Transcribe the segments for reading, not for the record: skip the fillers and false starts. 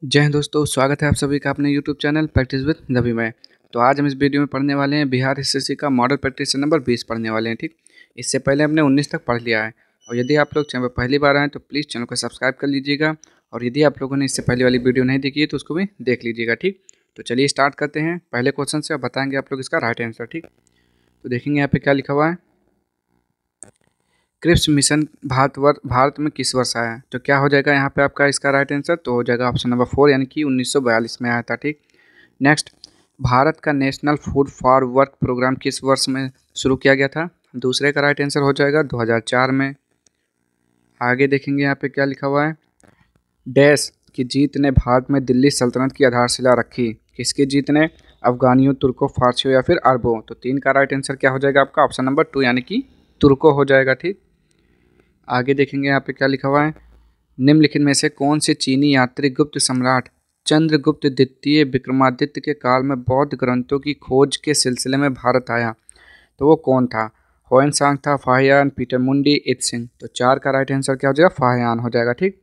जय हिंद दोस्तों, स्वागत है आप सभी का अपने YouTube channel practice with Ravi में। तो आज हम इस वीडियो में पढ़ने वाले हैं बिहार एसएससी का मॉडल प्रैक्टिस नंबर 20 पढ़ने वाले हैं। ठीक, इससे पहले हमने 19 तक पढ़ लिया है। और यदि आप लोग चैनल पर पहली बार आए तो प्लीज़ चैनल को सब्सक्राइब कर लीजिएगा। और यदि आप लोगों ने इससे पहले वाली वीडियो नहीं देखी है तो उसको भी देख लीजिएगा। ठीक, तो चलिए स्टार्ट करते हैं पहले क्वेश्चन से और बताएंगे आप लोग इसका राइट आंसर। ठीक, तो देखेंगे यहाँ पे क्या लिखा हुआ है। क्रिप्स मिशन भारत में किस वर्ष आया? तो क्या हो जाएगा यहाँ पे आपका इसका राइट आंसर? तो हो जाएगा ऑप्शन नंबर 4 यानी कि 1942 में आया था। ठीक, नेक्स्ट, भारत का national food for work programme किस वर्ष में शुरू किया गया था? दूसरे का राइट आंसर हो जाएगा 2004 में। आगे देखेंगे यहाँ पे क्या लिखा हुआ है। डैश की जीत ने भारत में दिल्ली सल्तनत की आधारशिला रखी। किसकी जीत ने? अफगानियों, तुर्कों, फारसियों या फिर अरबों? तो 3 का राइट आंसर क्या हो जाएगा आपका? ऑप्शन नंबर 2 यानी कि तुर्कों हो जाएगा। ठीक, आगे देखेंगे यहाँ पे क्या लिखा हुआ है। निम्नलिखित में से कौन से चीनी यात्री गुप्त सम्राट चंद्रगुप्त द्वितीय विक्रमादित्य के काल में बौद्ध ग्रंथों की खोज के सिलसिले में भारत आया? तो वो कौन था? हुएनसांग था, फाहियान, पीटर मुंडी, इत्सिंग? तो 4 का राइट आंसर क्या हो जाएगा? फाहियान हो जाएगा। ठीक,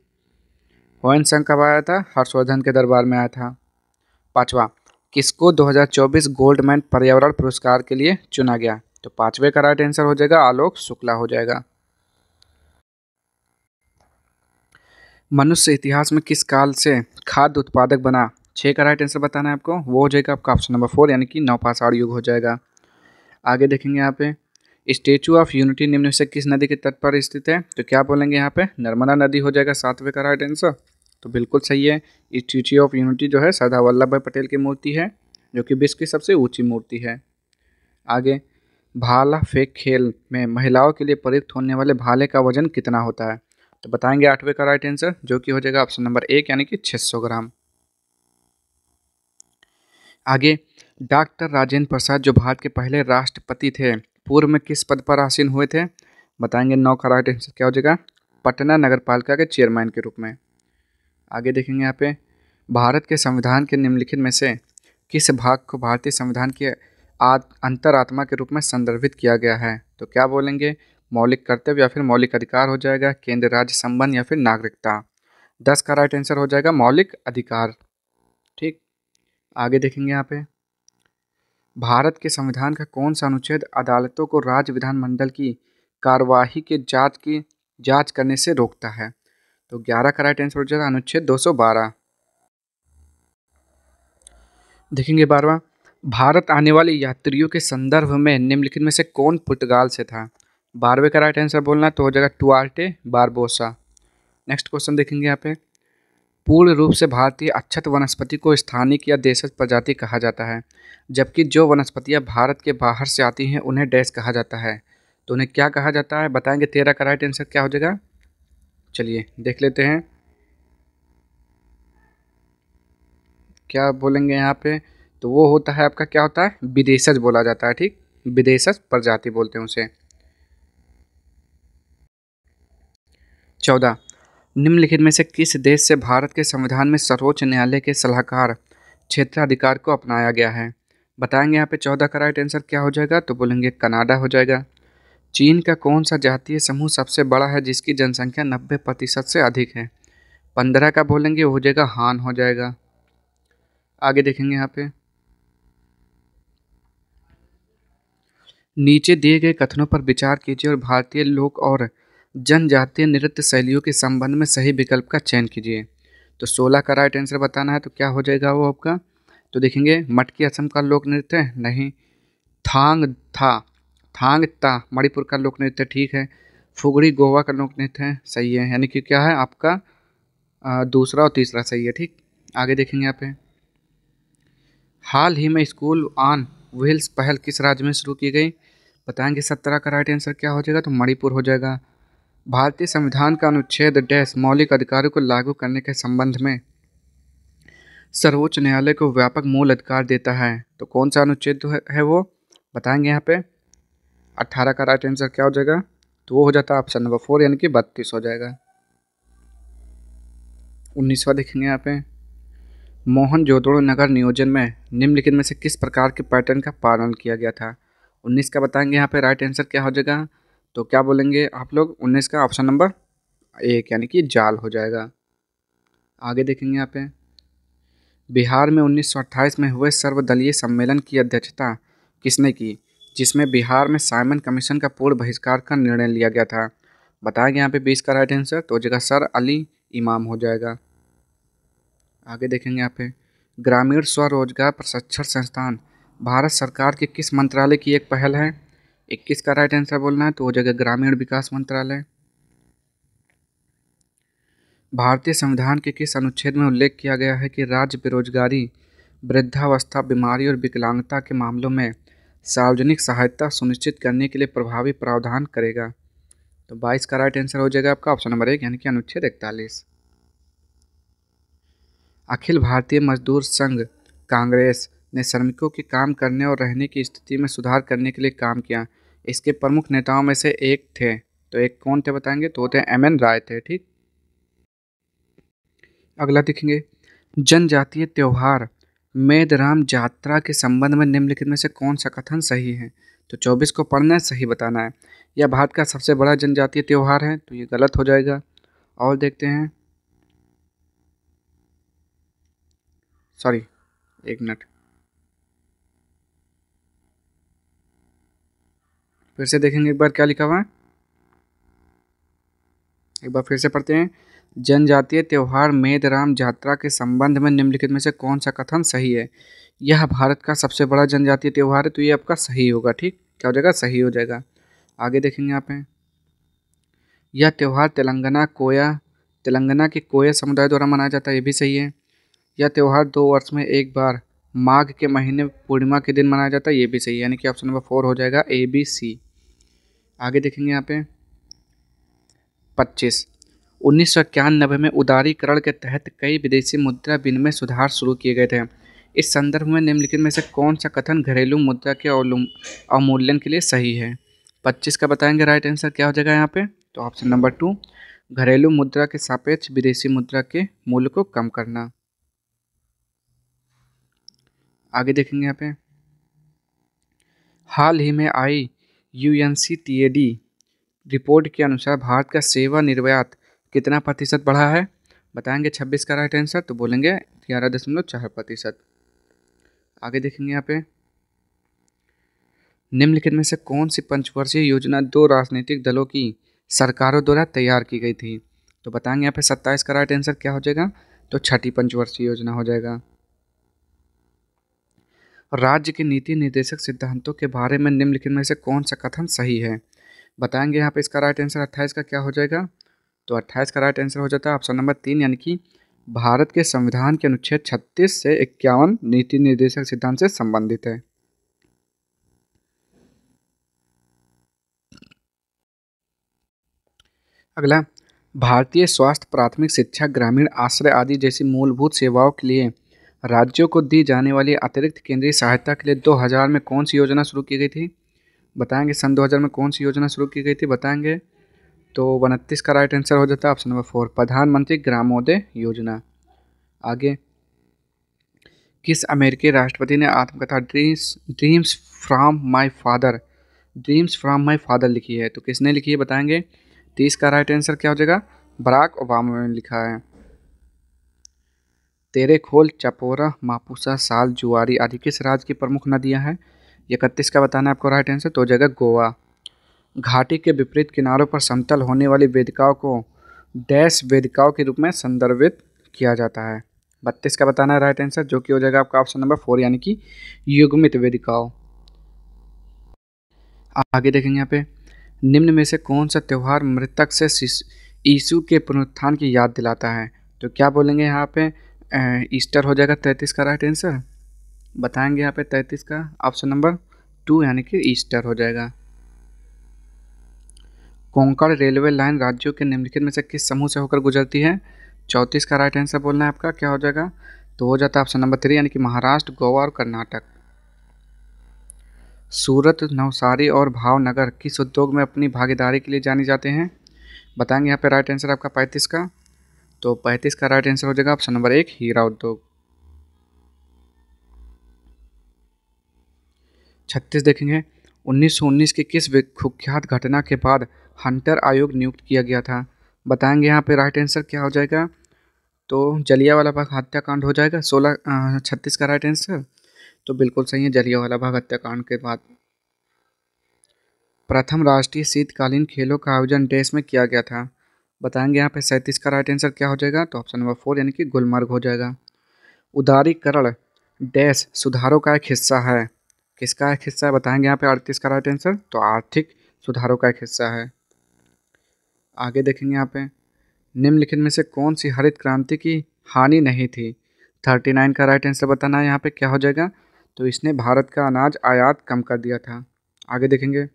हुएनसांग कब आया था? हर्षवर्धन के दरबार में आया था। 5वां, किसको 2024 गोल्डमैन पर्यावरण पुरस्कार के लिए चुना गया? तो 5वें का राइट आंसर हो जाएगा आलोक शुक्ला हो जाएगा। मनुष्य इतिहास में किस काल से खाद्य उत्पादक बना? 6 का राइट आंसर बताना है आपको, वो हो जाएगा आपका ऑप्शन नंबर 4 यानी कि नवपाषाण युग हो जाएगा। आगे देखेंगे यहाँ पे स्टेचू ऑफ यूनिटी निम्न में से किस नदी के तट पर स्थित है? तो क्या बोलेंगे यहाँ पे? नर्मदा नदी हो जाएगा 7वें का राइट आंसर। तो बिल्कुल सही है। स्टेचू ऑफ यूनिटी जो है सरदार वल्लभ भाई पटेल की मूर्ति है, जो कि विश्व की सबसे ऊंची मूर्ति है। आगे, भाला फेंक खेल में महिलाओं के लिए प्रयुक्त होने वाले भाले का वजन कितना होता है? तो बताएंगे 8वें का राइट आंसर, जो कि हो जाएगा ऑप्शन नंबर 1 यानी कि 600 ग्राम। आगे, डॉक्टर राजेंद्र प्रसाद जो भारत के पहले राष्ट्रपति थे, पूर्व में किस पद पर आसीन हुए थे? बताएंगे 9 का राइट आंसर क्या हो जाएगा? पटना नगर पालिका के चेयरमैन के रूप में। आगे देखेंगे यहाँ पे भारत के संविधान के निम्नलिखित में से किस भाग को भारतीय संविधान के अंतरात्मा के रूप में संदर्भित किया गया है? तो क्या बोलेंगे? मौलिक कर्तव्य या फिर मौलिक अधिकार हो जाएगा, केंद्र राज्य संबंध या फिर नागरिकता? 10 का राइट आंसर हो जाएगा मौलिक अधिकार। ठीक, आगे देखेंगे यहाँ पे भारत के संविधान का कौन सा अनुच्छेद अदालतों को राज्य विधानमंडल की कार्यवाही के जांच करने से रोकता है? तो 11 का राइट आंसर हो जाएगा अनुच्छेद 212। देखेंगे 12वां, भारत आने वाले यात्रियों के संदर्भ में निम्नलिखित में से कौन पुर्तगाल से था? 12वें का राइट आंसर बोलना तो हो जाएगा टुआर्टे बारबोसा। नेक्स्ट क्वेश्चन देखेंगे यहाँ पे पूर्ण रूप से भारतीय अक्षत वनस्पति को स्थानिक या देशज प्रजाति कहा जाता है, जबकि जो वनस्पतियाँ भारत के बाहर से आती हैं उन्हें डैश कहा जाता है? तो उन्हें क्या कहा जाता है? बताएंगे 13 का राइट आंसर क्या हो जाएगा? चलिए देख लेते हैं क्या बोलेंगे यहाँ पे। तो वो होता है आपका, क्या होता है? विदेशज बोला जाता है। ठीक, विदेशज प्रजाति बोलते हैं उसे। 14, निम्नलिखित में से किस देश से भारत के संविधान में सर्वोच्च न्यायालय के सलाहकार क्षेत्राधिकार को अपनाया गया है? बताएंगे यहाँ पे 14 का राइट आंसर क्या हो जाएगा? तो बोलेंगे कनाडा हो जाएगा। चीन का कौन सा जातीय समूह सबसे बड़ा है जिसकी जनसंख्या 90% से अधिक है? 15 का बोलेंगे हो जाएगा हान हो जाएगा। आगे देखेंगे यहाँ पे नीचे दिए गए कथनों पर विचार कीजिए और भारतीय लोक और जनजातीय नृत्य शैलियों के संबंध में सही विकल्प का चयन कीजिए। तो 16 का राइट आंसर बताना है, तो क्या हो जाएगा वो आपका? तो देखेंगे मटकी असम का लोक नृत्य है, नहीं। थांग ता मणिपुर का लोक नृत्य, ठीक है। फुगड़ी गोवा का लोक नृत्य है, सही है, यानी कि क्या है आपका दूसरा और तीसरा सही है। ठीक, आगे देखेंगे यहाँ पे हाल ही में स्कूल ऑन व्हील्स पहल किस राज्य में शुरू की गई? बताएंगे 17 का राइट आंसर क्या हो जाएगा? तो मणिपुर हो जाएगा। भारतीय संविधान का अनुच्छेद डैश मौलिक अधिकारों को लागू करने के संबंध में सर्वोच्च न्यायालय को व्यापक मूल अधिकार देता है? तो कौन सा अनुच्छेद है वो? बताएंगे यहाँ पे 18 का राइट आंसर क्या हो जाएगा? तो वो हो जाता है ऑप्शन नंबर 4 यानी कि 32 हो जाएगा। 19वां देखेंगे यहाँ पे मोहनजोदड़ो नगर नियोजन में निम्नलिखित में से किस प्रकार के पैटर्न का पालन किया गया था? 19 का बताएंगे यहाँ पे राइट आंसर क्या हो जाएगा? तो क्या बोलेंगे आप लोग? 19 का ऑप्शन नंबर 1 यानी कि जाल हो जाएगा। आगे देखेंगे यहाँ पे बिहार में 1928 में हुए सर्वदलीय सम्मेलन की अध्यक्षता किसने की, जिसमें बिहार में साइमन कमीशन का पूर्ण बहिष्कार का निर्णय लिया गया था। बताएंगे यहाँ पे 20 का राइट आंसर, तो हो जाएगा सर अली इमाम हो जाएगा। आगे देखेंगे यहाँ पे ग्रामीण स्वरोजगार प्रशिक्षण संस्थान भारत सरकार के किस मंत्रालय की एक पहल है। 21 का राइट आंसर बोलना है, तो हो जाएगा ग्रामीण विकास मंत्रालय। भारतीय संविधान के किस अनुच्छेद में उल्लेख किया गया है कि राज्य बेरोजगारी, वृद्धावस्था, बीमारी और विकलांगता के मामलों में सार्वजनिक सहायता सुनिश्चित करने के लिए प्रभावी प्रावधान करेगा। तो 22 का राइट आंसर हो जाएगा आपका ऑप्शन नंबर 1 यानी कि अनुच्छेद 41। अखिल भारतीय मजदूर संघ कांग्रेस ने श्रमिकों के काम करने और रहने की स्थिति में सुधार करने के लिए काम किया। इसके प्रमुख नेताओं में से एक थे, तो एक कौन थे बताएंगे, तो होते हैं MN राय थे। ठीक, अगला देखेंगे जनजातीय त्योहार मेदराम जात्रा के संबंध में निम्नलिखित में से कौन सा कथन सही है। तो 24 को पढ़ना है, सही बताना है। यह भारत का सबसे बड़ा जनजातीय त्योहार है, तो ये गलत हो जाएगा। और देखते हैं, सॉरी एक मिनट, फिर से देखेंगे एक बार क्या लिखा हुआ है, एक बार फिर से पढ़ते हैं। जनजातीय त्योहार मेदराम जात्रा के संबंध में निम्नलिखित में से कौन सा कथन सही है। यह भारत का सबसे बड़ा जनजातीय त्योहार है, तो ये आपका सही होगा। ठीक, क्या हो जाएगा, सही हो जाएगा। आगे देखेंगे यहाँ पे यह त्यौहार तेलंगाना के कोया समुदाय द्वारा मनाया जाता है, ये भी सही है। यह त्यौहार 2 वर्ष में एक बार माघ के महीने पूर्णिमा के दिन मनाया जाता है, ये भी सही है, यानी कि ऑप्शन नंबर 4 हो जाएगा ABC। आगे देखेंगे यहाँ पे 25 1991 में उदारीकरण के तहत कई विदेशी मुद्रा विनिमय सुधार शुरू किए गए थे। इस संदर्भ में निम्नलिखित में से कौन सा कथन घरेलू मुद्रा के अवमूल्यन के लिए सही है। 25 का बताएंगे राइट आंसर क्या हो जाएगा यहाँ पे, तो ऑप्शन नंबर 2 घरेलू मुद्रा के सापेक्ष विदेशी मुद्रा के मूल्य को कम करना। आगे देखेंगे यहाँ पे हाल ही में आई UNCTAD रिपोर्ट के अनुसार भारत का सेवा निर्यात कितना प्रतिशत बढ़ा है। बताएंगे 26 का राइट आंसर, तो बोलेंगे 11.4%। आगे देखेंगे यहाँ पे निम्नलिखित में से कौन सी पंचवर्षीय योजना 2 राजनीतिक दलों की सरकारों द्वारा तैयार की गई थी। तो बताएंगे यहाँ पे 27 का राइट आंसर क्या हो जाएगा, तो छठी पंचवर्षीय योजना हो जाएगा। राज्य के नीति निर्देशक सिद्धांतों के बारे में निम्नलिखित में से कौन सा कथन सही है। बताएंगे यहाँ पे इसका राइट आंसर 28 का क्या हो जाएगा, तो 28 का राइट आंसर हो जाता है ऑप्शन नंबर 3 यानी कि भारत के संविधान के अनुच्छेद 36 से 51 नीति निर्देशक सिद्धांत से संबंधित है। अगला भारतीय स्वास्थ्य, प्राथमिक शिक्षा, ग्रामीण आश्रय आदि जैसी मूलभूत सेवाओं के लिए राज्यों को दी जाने वाली अतिरिक्त केंद्रीय सहायता के लिए 2000 में कौन सी योजना शुरू की गई थी। बताएंगे सन 2000 में कौन सी योजना शुरू की गई थी, बताएंगे तो 29 का राइट आंसर हो जाता है ऑप्शन नंबर 4 प्रधानमंत्री ग्रामोदय योजना। आगे किस अमेरिकी राष्ट्रपति ने आत्मकथा ड्रीम्स फ्रॉम माई फादर लिखी है। तो किसने लिखी है बताएंगे, 30 का राइट आंसर क्या हो जाएगा, बराक ओबामा ने लिखा है। तेरेखोल, चपोरा, मापुसा, साल, जुआरी आदि किस राज्य की प्रमुख नदियां हैं। 31 का बताना है आपको राइट आंसर, तो हो जाएगा गोवा। घाटी के विपरीत किनारों पर समतल होने वाली वेदिकाओं को डैश वेदिकाओं के रूप में संदर्भित किया जाता है। 32 का बताना है राइट आंसर, जो कि हो जाएगा आपका ऑप्शन नंबर 4 यानी कि युग्मित वेदिकाओं। आगे देखेंगे यहाँ पे निम्न में से कौन सा त्यौहार मृतक से यीशु के पुनरुत्थान की याद दिलाता है। तो क्या बोलेंगे यहाँ पे, ईस्टर हो जाएगा 33 का राइट आंसर। बताएंगे यहाँ पे 33 का ऑप्शन नंबर 2 यानी कि ईस्टर हो जाएगा। कोंकण रेलवे लाइन राज्यों के निम्नलिखित में से किस समूह से होकर गुजरती है। 34 का राइट आंसर बोलना है आपका, क्या हो जाएगा, तो हो जाता है ऑप्शन नंबर 3 यानी कि महाराष्ट्र, गोवा और कर्नाटक। सूरत, नवसारी और भावनगर किस उद्योग में अपनी भागीदारी के लिए जाने जाते हैं। बताएंगे यहाँ पे राइट आंसर आपका 35 का, तो 35 का राइट आंसर हो जाएगा ऑप्शन नंबर 1 हीरा उद्योग। 36 देखेंगे 1919 की किस कुख्यात घटना के बाद हंटर आयोग नियुक्त किया गया था। बताएंगे यहाँ पे राइट आंसर क्या हो जाएगा, तो जलियांवाला बाग हत्याकांड हो जाएगा 36 का राइट आंसर। तो बिल्कुल सही है, जलियांवाला बाग हत्याकांड के बाद। प्रथम राष्ट्रीय शीतकालीन खेलों का आयोजन देश में किया गया था। बताएंगे यहाँ पे 37 का राइट आंसर क्या हो जाएगा, तो ऑप्शन नंबर 4 यानी कि गुलमर्ग हो जाएगा। उदारीकरण डैश सुधारों का एक हिस्सा है, किसका एक हिस्सा है बताएंगे यहाँ पे 38 का राइट आंसर, तो आर्थिक सुधारों का एक हिस्सा है। आगे देखेंगे यहाँ पे निम्नलिखित में से कौन सी हरित क्रांति की हानि नहीं थी। 39 का राइट आंसर बताना है यहाँ पे क्या हो जाएगा, तो इसने भारत का अनाज आयात कम कर दिया था। आगे देखेंगे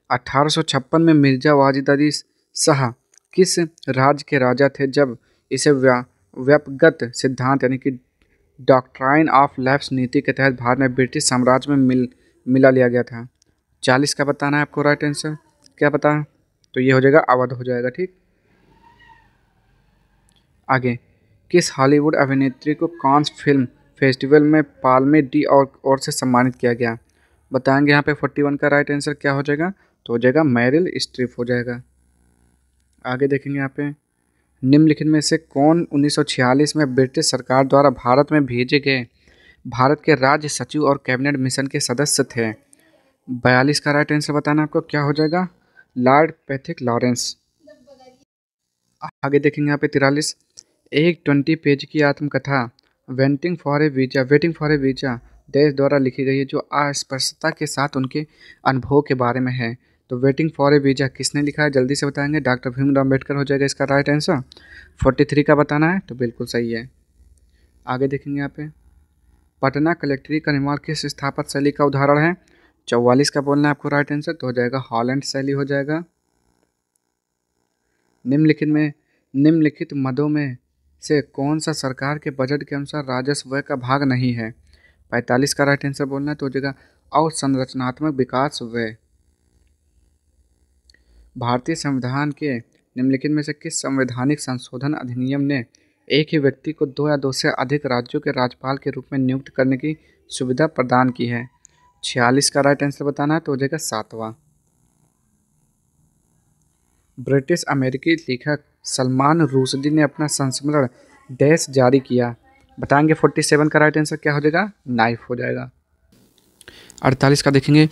1856 में मिर्जा वाजिद अली शाह किस राज्य के राजा थे जब इसे व्यपगत सिद्धांत यानी कि डॉक्ट्राइन ऑफ लैप्स नीति के तहत भारत में ब्रिटिश साम्राज्य में मिला लिया गया था। 40 का बताना है आपको राइट आंसर, क्या पता, तो ये हो जाएगा अवध हो जाएगा। ठीक, आगे किस हॉलीवुड अभिनेत्री को कांस फिल्म फेस्टिवल में पाल्मे डी और से सम्मानित किया गया। बताएंगे यहाँ पे 41 का राइट आंसर क्या हो जाएगा, तो हो जाएगा मैरिल स्ट्रीप हो जाएगा। आगे देखेंगे यहाँ पे निम्नलिखित में से कौन 1946 में ब्रिटिश सरकार द्वारा भारत में भेजे गए भारत के राज्य सचिव और कैबिनेट मिशन के सदस्य थे। 42 का राइट आंसर बताना आपको क्या हो जाएगा, लॉर्ड पैथिक लॉरेंस। आगे देखेंगे यहाँ पे 43 एक 20 पेज की आत्मकथा वेटिंग फॉर ए वीजा देश द्वारा लिखी गई है जो अस्पष्टता के साथ उनके अनुभव के बारे में है। तो वेटिंग फॉर ए वीजा किसने लिखा है जल्दी से बताएंगे, डॉक्टर भीमराव अम्बेडकर हो जाएगा इसका राइट आंसर। 43 का बताना है, तो बिल्कुल सही है। आगे देखेंगे यहाँ पे पटना कलेक्ट्री का निर्माण किस स्थापत्य शैली का उदाहरण है। 44 का बोलना है आपको राइट आंसर, तो हो जाएगा हॉलैंड शैली हो जाएगा। निम्नलिखित मदों में से कौन सा सरकार के बजट के अनुसार राजस्व व्यय का भाग नहीं है। 45 का राइट आंसर बोलना है, तो हो जाएगा अवसंरचनात्मक विकास व्यय। भारतीय संविधान के निम्नलिखित में से किस संवैधानिक संशोधन अधिनियम ने एक ही व्यक्ति को 2 या 2 से अधिक राज्यों के राज्यपाल के रूप में नियुक्त करने की सुविधा प्रदान की है। 46 का राइट आंसर बताना है, तो हो जाएगा 7वां। ब्रिटिश अमेरिकी लेखक सलमान रुश्दी ने अपना संस्मरण डैश जारी किया। बताएंगे 47 का राइट आंसर क्या हो जाएगा, नाइफ हो जाएगा। 48 का देखेंगे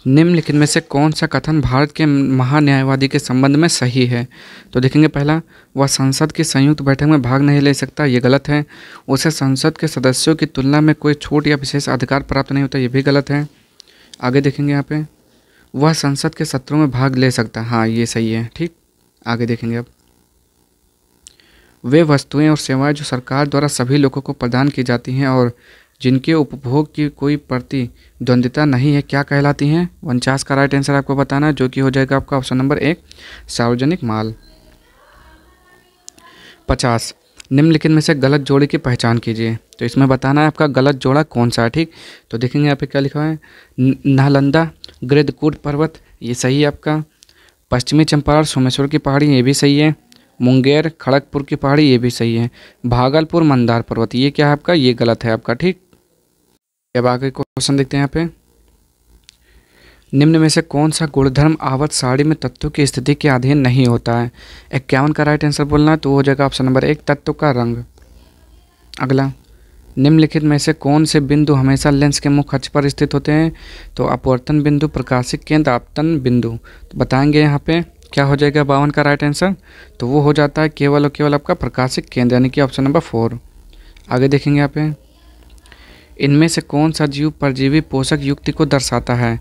निम्नलिखित में से कौन सा कथन भारत के महान्यायवादी के संबंध में सही है। तो देखेंगे पहला, वह संसद की संयुक्त बैठक में भाग नहीं ले सकता, ये गलत है। उसे संसद के सदस्यों की तुलना में कोई छूट या विशेष अधिकार प्राप्त नहीं होता, ये भी गलत है। आगे देखेंगे यहाँ पे वह संसद के सत्रों में भाग ले सकता, हाँ ये सही है। ठीक, आगे देखेंगे अब वे वस्तुएं और सेवाएं जो सरकार द्वारा सभी लोगों को प्रदान की जाती हैं और जिनके उपभोग की कोई प्रतिद्वंद्विता नहीं है क्या कहलाती हैं। 49 का राइट आंसर आपको बताना है, जो कि हो जाएगा आपका ऑप्शन नंबर 1 सार्वजनिक माल। 50 निम्नलिखित में से गलत जोड़े की पहचान कीजिए। तो इसमें बताना है आपका गलत जोड़ा कौन सा है। ठीक, तो देखेंगे यहाँ पे क्या लिखा है, नालंदा गृद्धकूट पर्वत, ये सही है आपका। पश्चिमी चंपारण सोमेश्वर की पहाड़ी, ये भी सही है। मुंगेर खड़गपुर की पहाड़ी, ये भी सही है। भागलपुर मंदार पर्वत, ये क्या है आपका, ये गलत है आपका। ठीक, अब आगे क्वेश्चन देखते हैं यहाँ पे निम्न में से कौन सा गुणधर्म आवत साड़ी में तत्वों की स्थिति के अधीन नहीं होता है। 51 का राइट आंसर बोलना है, तो हो जाएगा ऑप्शन नंबर 1 तत्व का रंग। अगला, निम्नलिखित में से कौन से बिंदु हमेशा लेंस के मुख्य अक्ष पर स्थित होते हैं। तो अपवर्तन बिंदु, प्रकाशिक केंद्र, आपतन बिंदु। तो बताएंगे यहाँ पे क्या हो जाएगा 52 का राइट आंसर, तो वो हो जाता है केवल और केवल आपका प्रकाशिक केंद्र यानी कि ऑप्शन नंबर 4। आगे देखेंगे यहाँ पे इनमें से कौन सा जीव परजीवी पोषक युक्ति को दर्शाता है।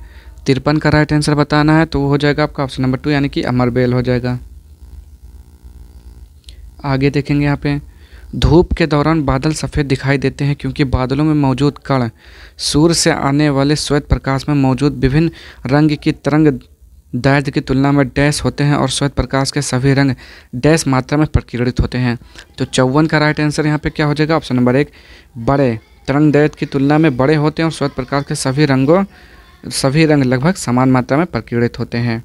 53 का राइट आंसर बताना है, तो वो हो जाएगा आपका ऑप्शन नंबर 2 यानी कि अमरबेल हो जाएगा। आगे देखेंगे यहाँ पे धूप के दौरान बादल सफ़ेद दिखाई देते हैं क्योंकि बादलों में मौजूद कण सूर्य से आने वाले श्वेत प्रकाश में मौजूद विभिन्न रंग की तरंग दैर्घ्य की तुलना में डैश होते हैं और श्वेत प्रकाश के सभी रंग डैश मात्रा में प्रकीर्णित होते हैं। तो 54 का राइट आंसर यहाँ पे क्या हो जाएगा, ऑप्शन नंबर 1 बड़े तरंग दैर्घ्य की तुलना में बड़े होते हैं और श्वेत प्रकाश के सभी रंग लगभग समान मात्रा में प्रकीर्णित होते हैं।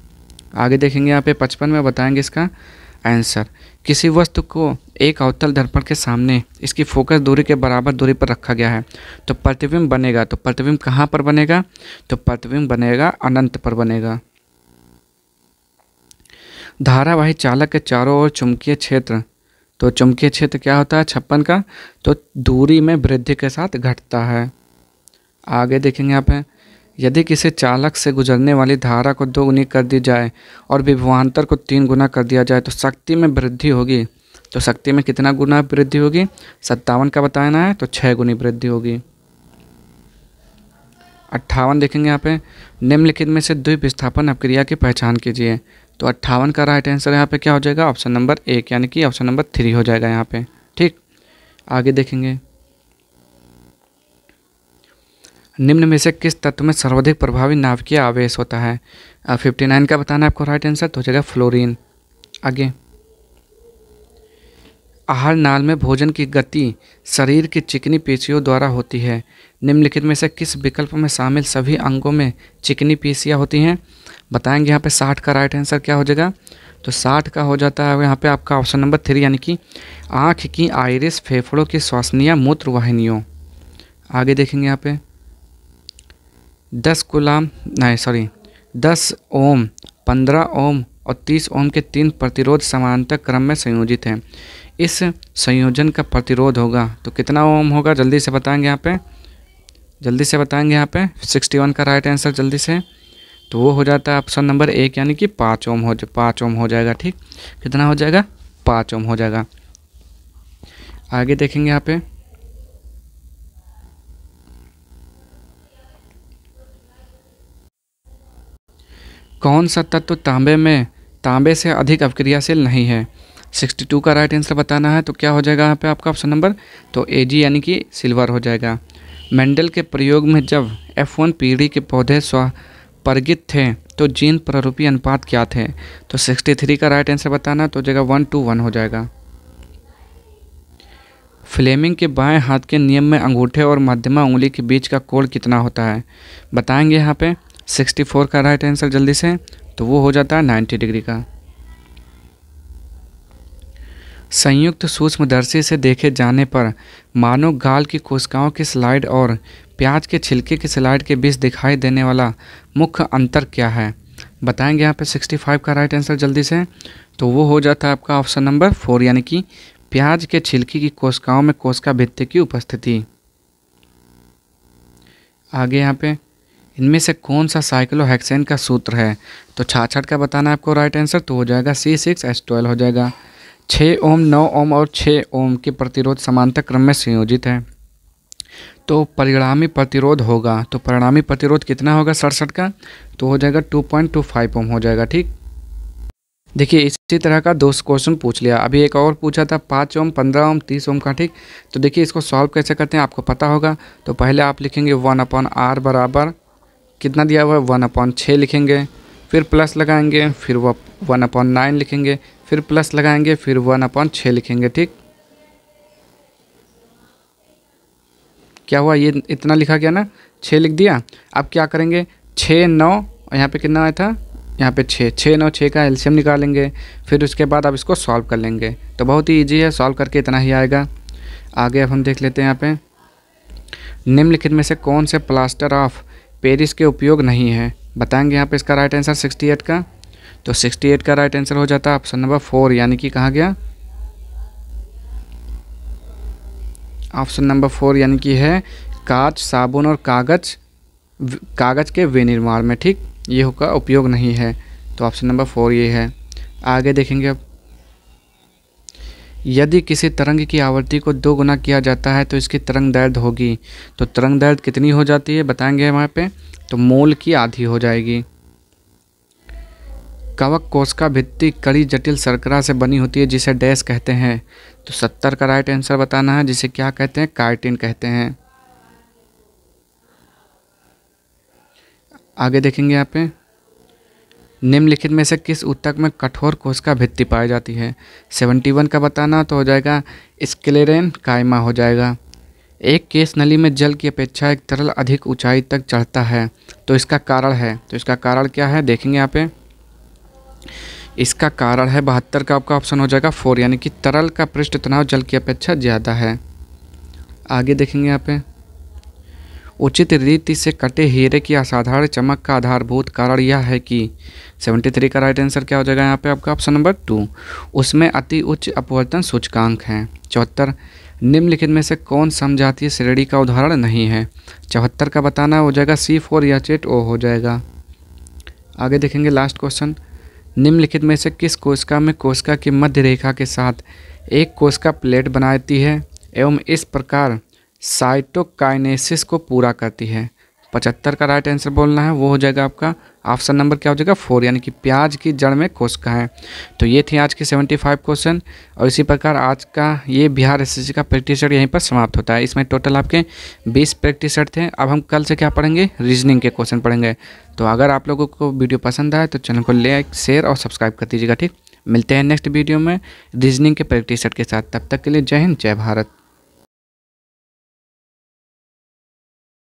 आगे देखेंगे यहाँ पे 55 में बताएंगे इसका आंसर। किसी वस्तु को एक अवतल दर्पण के सामने इसकी फोकस दूरी के बराबर दूरी पर रखा गया है तो प्रतिबिंब बनेगा। तो प्रतिबिंब कहाँ पर बनेगा, तो प्रतिबिंब बनेगा अनंत पर बनेगा। धारावाही चालक के चारों ओर चुंबकीय क्षेत्र तो चुंबकीय क्षेत्र क्या होता है 56 का, तो दूरी में वृद्धि के साथ घटता है। आगे देखेंगे यहाँ पे, यदि किसी चालक से गुजरने वाली धारा को 2 गुनी कर दी जाए और विभवांतर को 3 गुना कर दिया जाए तो शक्ति में वृद्धि होगी। तो शक्ति में कितना गुना वृद्धि होगी, 57 का बताना है, तो 6 गुनी वृद्धि होगी। 58 देखेंगे यहाँ पे, निम्नलिखित में से द्विविस्थापन अपक्रिया की पहचान कीजिए। तो 58 का राइट आंसर यहाँ पे क्या हो जाएगा, ऑप्शन नंबर 1 यानी कि ऑप्शन नंबर 3 हो जाएगा यहाँ पे। ठीक, आगे देखेंगे, निम्न में से किस तत्व में सर्वाधिक प्रभावी नाभिकीय आवेश होता है। 59 का बताना है आपको राइट आंसर, तो हो जाएगा फ्लोरीन। आगे, आहार नाल में भोजन की गति शरीर की चिकनी पेशियों द्वारा होती है। निम्नलिखित में से किस विकल्प में शामिल सभी अंगों में चिकनी पेशियाँ होती हैं। बताएंगे यहाँ पे 60 का राइट आंसर क्या हो जाएगा, तो 60 का हो जाता है यहाँ पे आपका ऑप्शन नंबर 3 यानी कि आँख की आइरिस, फेफड़ों की श्वसनीय मूत्र वाहिनियों। आगे देखेंगे यहाँ पे 10 ओम, 15 ओम और 30 ओम के 3 प्रतिरोध समानांतर क्रम में संयोजित हैं। इस संयोजन का प्रतिरोध होगा तो कितना ओम होगा, जल्दी से बताएंगे यहाँ पे 61 का राइट आंसर जल्दी से, तो वो हो जाता है ऑप्शन नंबर 1 यानी कि 5 ओम हो जाएगा। ठीक, कितना हो जाएगा, 5 ओम हो जाएगा। आगे देखेंगे यहाँ पे, कौन सा तत्व तांबे से अधिक अपक्रियाशील नहीं है। 62 का राइट आंसर बताना है, तो क्या हो जाएगा यहाँ पे आपका ऑप्शन नंबर, तो Ag यानी कि सिल्वर हो जाएगा। मेंडल के प्रयोग में जब F1 पीढ़ी के पौधे स्वपरागित थे तो जीन प्रारूपी अनुपात क्या थे। तो 63 का राइट आंसर बताना, तो हो जाएगा 1:1 हो जाएगा। फ्लेमिंग के बाएं हाथ के नियम में अंगूठे और मध्यमा उंगली के बीच का कोण कितना होता है। बताएंगे यहाँ पे 64 का राइट आंसर जल्दी से, तो वो हो जाता है 90 डिग्री का। संयुक्त सूक्ष्मदर्शी से देखे जाने पर मानव गाल की कोशिकाओं की स्लाइड और प्याज के छिलके की स्लाइड के बीच दिखाई देने वाला मुख्य अंतर क्या है। बताएंगे यहाँ पे 65 का राइट आंसर जल्दी से, तो वो हो जाता है आपका ऑप्शन नंबर 4 यानी कि प्याज के छिलके की कोशिकाओं में कोशिका भित्ति की उपस्थिति। आगे यहाँ पे, इनमें से कौन सा साइक्लोहेक्सेन का सूत्र है। तो 66 का बताना है आपको राइट आंसर, तो हो जाएगा C6H12 हो जाएगा। 6 ओम, 9 ओम और 6 ओम के प्रतिरोध समांतर क्रम में संयोजित है, तो परिणामी प्रतिरोध होगा, तो परिणामी प्रतिरोध कितना होगा 67 का, तो हो जाएगा 2.25 ओम हो जाएगा। ठीक, देखिए इसी तरह का 2 क्वेश्चन पूछ लिया, अभी एक और पूछा था 5 ओम, 15 ओम, 30 ओम का। ठीक, तो देखिए इसको सॉल्व कैसे करते हैं आपको पता होगा। तो पहले आप लिखेंगे 1/r बराबर कितना दिया हुआ है 1/6 लिखेंगे, फिर प्लस लगाएंगे, फिर वह 1/9 लिखेंगे, फिर प्लस लगाएंगे, फिर 1/6 लिखेंगे। ठीक, क्या हुआ, ये इतना लिखा गया ना, 6 लिख दिया। अब क्या करेंगे, 6 9 और यहाँ पे कितना आया था, यहाँ पे 6 6 9 6 का एलसीएम निकालेंगे, फिर उसके बाद आप इसको सॉल्व कर लेंगे। तो बहुत ही ईजी है, सॉल्व करके इतना ही आएगा। आगे अब हम देख लेते हैं यहाँ पे, निम्नलिखित में से कौन से प्लास्टर ऑफ पेरिस के उपयोग नहीं है। बताएंगे यहाँ पे इसका राइट आंसर 68 का, तो 68 का राइट आंसर हो जाता है ऑप्शन नंबर 4 यानी कि कहाँ गया, ऑप्शन नंबर 4 यानी कि है कांच, साबुन और कागज़ के विनिर्माण में। ठीक, ये का उपयोग नहीं है, तो ऑप्शन नंबर 4 ये है। आगे देखेंगे अब, यदि किसी तरंग की आवृत्ति को 2 गुना किया जाता है तो इसकी तरंग दैर्ध्य होगी। तो तरंग दैर्ध्य कितनी हो जाती है बताएंगे वहाँ पे, तो मोल की आधी हो जाएगी। कवक कोशिका भित्ति कड़ी जटिल शर्करा से बनी होती है जिसे डैश कहते हैं। तो 70 का राइट आंसर बताना है, जिसे क्या कहते हैं, काइटिन कहते हैं। आगे देखेंगे यहाँ पे, निम्नलिखित में से किस ऊतक में कठोर कोशिका भित्ति पाई जाती है। 71 का बताना, तो हो जाएगा स्क्लेरेन कायमा हो जाएगा। एक केश नली में जल की अपेक्षा एक तरल अधिक ऊंचाई तक चढ़ता है, तो इसका कारण है, तो इसका कारण क्या है देखेंगे यहाँ पे, इसका कारण है 72 का आपका ऑप्शन हो जाएगा 4 यानी कि तरल का पृष्ठ तनाव जल की अपेक्षा ज़्यादा है। आगे देखेंगे यहाँ पे, उचित रीति से कटे हीरे की असाधारण चमक का आधारभूत कारण यह है कि 73 का राइट आंसर क्या हो जाएगा यहाँ पे आपका ऑप्शन नंबर 2, उसमें अति उच्च अपवर्तन सूचकांक है। 74, निम्नलिखित में से कौन समजातीय श्रेणी का उदाहरण नहीं है। 74 का बताना हो जाएगा C4H8O हो जाएगा। आगे देखेंगे लास्ट क्वेश्चन, निम्नलिखित में से किस कोशिका में कोशिका की मध्य रेखा के साथ एक कोशिका प्लेट बनाती है एवं इस प्रकार साइटोकाइनेसिस को पूरा करती है। 75 का राइट आंसर बोलना है, वो हो जाएगा आपका ऑप्शन नंबर क्या हो जाएगा 4, यानी कि प्याज की जड़ में कोशिका है। तो ये थी आज की 75 क्वेश्चन और इसी प्रकार आज का ये बिहार एसएससी का प्रैक्टिस सेट यहीं पर समाप्त होता है। इसमें टोटल आपके 20 प्रैक्टिस सेट थे। अब हम कल से क्या पढ़ेंगे, रीजनिंग के क्वेश्चन पढ़ेंगे। तो अगर आप लोगों को वीडियो पसंद आए तो चैनल को लाइक, शेयर और सब्सक्राइब कर दीजिएगा। ठीक, मिलते हैं नेक्स्ट वीडियो में रीजनिंग के प्रैक्टिस सेट के साथ। तब तक के लिए जय हिंद, जय भारत।